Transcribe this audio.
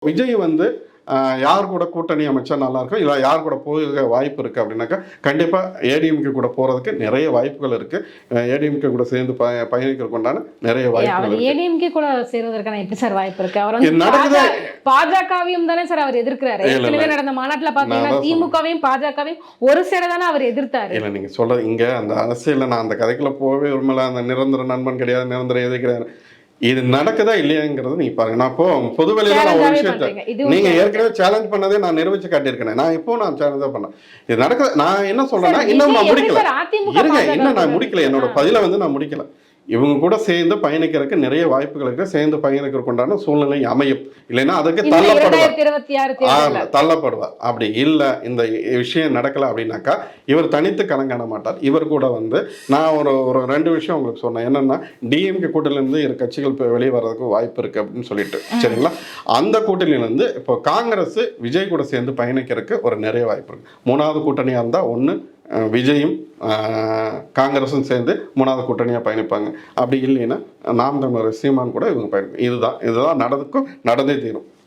விஜய் வந்து யார் கூட கூட்டணி அமைச்சா நல்லா இருக்கும், இல்ல யார் கூட போக வாய்ப்பு இருக்கு அப்படின்னாக்கா, கண்டிப்பா ஏடிஎம்கே கூட போறதுக்கு நிறைய வாய்ப்புகள் இருக்கு. ஏடிஎம்கே கூட சேர்ந்து பயணிக்கிறதுக்கு உண்டான நிறைய வாய்ப்புகள் அவர் இருக்கு. ஏடிஎம்கே கூட சேர்வதற்கான எப்படி சார் வாய்ப்பு இருக்கு? அவர் வந்து இது நடக்குதே. பாஜகவையும் தானே சார் அவர் எதிர்க்கிறாரு. இல்ல, இல்ல. ஏற்கனவே நடந்த மாநாட்டுல பாத்தீங்கன்னா நான் தான் திமுகவையும் பாஜகவையும் ஒரு சேர தானே அவர் எதிர்த்தாரு. இல்ல நீங்க சொல்றது இங்க அந்த அரசியல்ல நான் அந்த கதைக்குள்ள போகவே விரும்பல. அந்த நிரந்தர நண்பன் கிடையாது, நிரந்தர எதிரி கிடையாது. இது நடக்குதா இல்லையாங்கிறது நீங்க பாருங்க. நான் இப்போ பொதுவெளியில நான் ஒரு விஷயத்தை நீங்க ஏற்கனவே சேலஞ்ச் பண்ணதே நான் நிரூபிச்சு காட்டியிருக்கேன். நான் இப்போ நான் சேலஞ்ச் தான் பண்ணேன். இது நடக்குது. நான் என்ன சொல்றேன்னா இன்னும் நான் முடிக்கல. இருங்க, இன்னும் நான் முடிக்கல. என்னோட பதில வந்து நான் முடிக்கல. இவங்க கூட சேர்ந்து பயணிக்கிறதுக்கு நிறைய வாய்ப்புகள் இருக்கு. சேர்ந்து பயணிக்கிறதுக்கு உண்டான சூழ்நிலை அமையும். இல்லைன்னா அதுக்கு தள்ளப்படுவார். அப்படி இல்லை, இந்த விஷயம் நடக்கல அப்படின்னாக்கா இவர் தனித்து கலங்காண மாட்டார். இவர் கூட வந்து நான் ஒரு ரெண்டு விஷயம் உங்களுக்கு சொன்னேன். என்னன்னா டிஎம்கே கூட்டணியிலிருந்து இரு கட்சிகள் வெளியே வர்றதுக்கு வாய்ப்பு இருக்கு அப்படின்னு சொல்லிட்டு, சரிங்களா? அந்த கூட்டணியிலிருந்து இப்போ காங்கிரஸ் விஜய் கூட சேர்ந்து பயணிக்கிறதுக்கு ஒரு நிறைய வாய்ப்பு இருக்கு. மூணாவது கூட்டணியா இருந்தா ஒன்று விஜயும் காங்கிரஸும் சேர்ந்து மூணாவது கூட்டணியாக பயணிப்பாங்க. அப்படி இல்லைன்னா நாம் தமிழர் சீமான் கூட இவங்க பயணிப்பாங்க. இதுதான் நடந்தே தீரும்.